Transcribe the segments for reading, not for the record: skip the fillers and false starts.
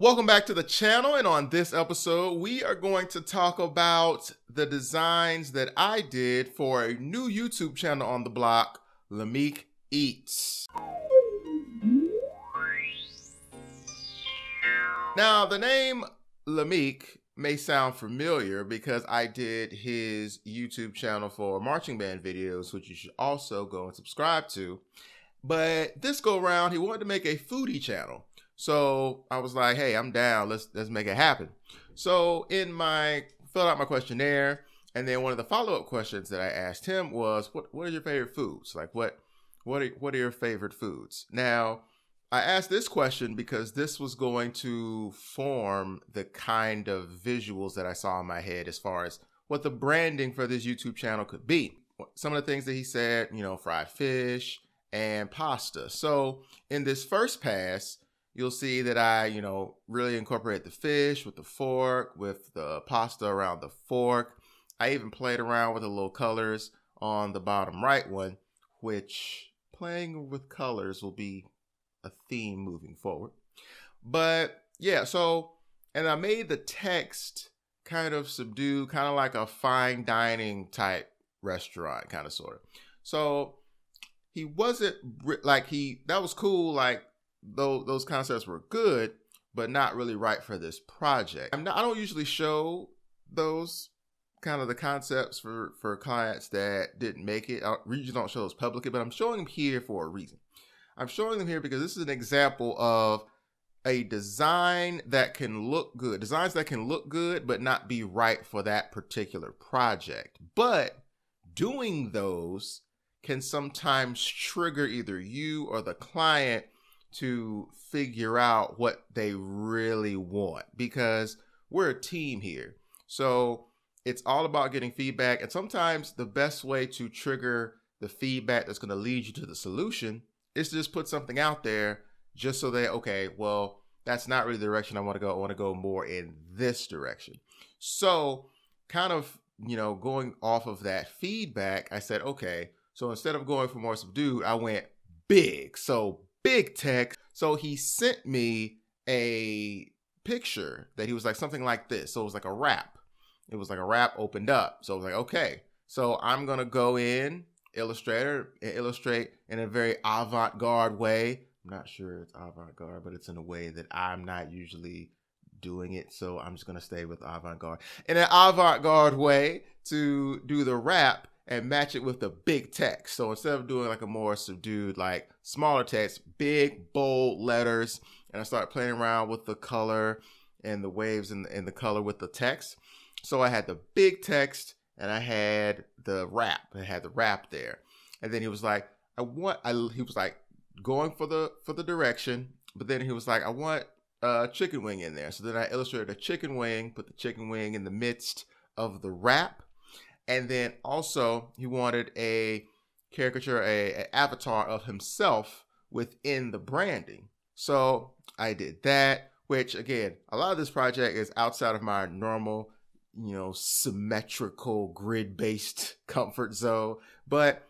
Welcome back to the channel, and on this episode we are going to talk about the designs that I did for a new YouTube channel on the block, Lamik Eats. Now the name Lamik may sound familiar because I did his YouTube channel for marching band videos, which you should also go and subscribe to. But this go around, he wanted to make a foodie channel. So I was like, hey, I'm down. Let's make it happen. So filled out my questionnaire, and then one of the follow-up questions that I asked him was, what are your favorite foods? Like what are your favorite foods? Now, I asked this question because this was going to form the kind of visuals that I saw in my head as far as what the branding for this YouTube channel could be. Some of the things that he said, fried fish and pasta. So in this first pass, you'll see that I, really incorporate the fish with the fork, with the pasta around the fork. I even played around with the little colors on the bottom right one, which playing with colors will be a theme moving forward. But yeah, and I made the text kind of subdued, kind of like a fine dining type restaurant, kind of sort of. So he wasn't that was cool, like those concepts were good, but not really right for this project. I don't usually show those kind of the concepts for clients that didn't make it. I usually don't show those publicly, but I'm showing them here for a reason. I'm showing them here because this is an example of a design that can look good. Designs that can look good, but not be right for that particular project. But doing those can sometimes trigger either you or the client to figure out what they really want, because we're a team here. So it's all about getting feedback. And sometimes the best way to trigger the feedback that's going to lead you to the solution is to just put something out there just so that, okay, well, that's not really the direction I want to go. I want to go more in this direction. So kind of, going off of that feedback, I said, okay, so instead of going for more subdued, I went big. So big text. So he sent me a picture that he was like something like this. So it was like a wrap. It was like a wrap opened up. So I was like, okay, so I'm going to go in Illustrator and illustrate in a very avant-garde way. I'm not sure it's avant-garde, but it's in a way that I'm not usually doing it. So I'm just going to stay with avant-garde. In an avant-garde way to do the wrap and match it with the big text. So instead of doing like a more subdued, like smaller text, big, bold letters, and I started playing around with the color and the waves and the color with the text. So I had the big text and I had the wrap. I had the wrap there. And then he was like, he was like going for the direction, but then he was like, I want a chicken wing in there. So then I illustrated a chicken wing, put the chicken wing in the midst of the wrap. And then also he wanted a caricature, an avatar of himself within the branding. So I did that, which again, a lot of this project is outside of my normal, symmetrical grid-based comfort zone, but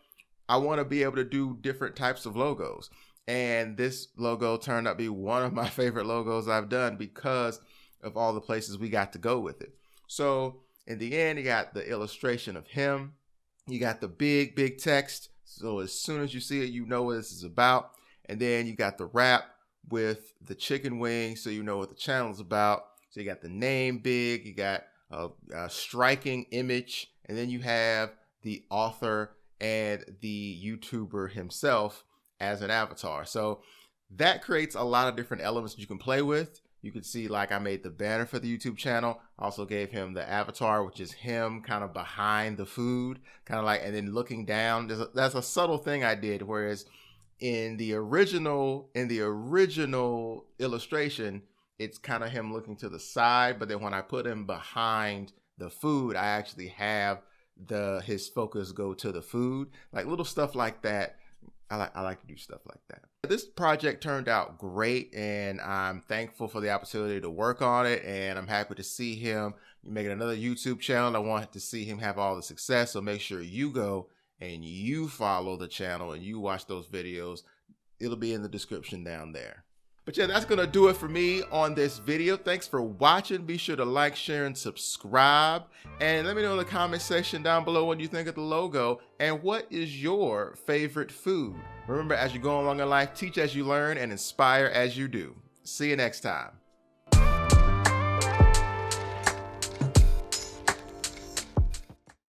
I want to be able to do different types of logos. And this logo turned out to be one of my favorite logos I've done because of all the places we got to go with it. So in the end, you got the illustration of him. You got the big, big text. So as soon as you see it, you know what this is about. And then you got the wrap with the chicken wing, so you know what the channel is about. So you got the name big. You got a striking image. And then you have the author and the YouTuber himself as an avatar. So that creates a lot of different elements that you can play with. You can see like I made the banner for the YouTube channel. I also gave him the avatar, which is him kind of behind the food, kind of like, and then looking down. That's a subtle thing I did. Whereas in the original illustration, it's kind of him looking to the side. But then when I put him behind the food, I actually have his focus go to the food, like little stuff like that. I like to do stuff like that. This project turned out great, and I'm thankful for the opportunity to work on it, and I'm happy to see him making another YouTube channel. I want to see him have all the success, so make sure you go and you follow the channel and you watch those videos. It'll be in the description down there. But yeah, that's going to do it for me on this video. Thanks for watching. Be sure to like, share, and subscribe. And let me know in the comment section down below what you think of the logo and what is your favorite food. Remember, as you go along in life, teach as you learn and inspire as you do. See you next time.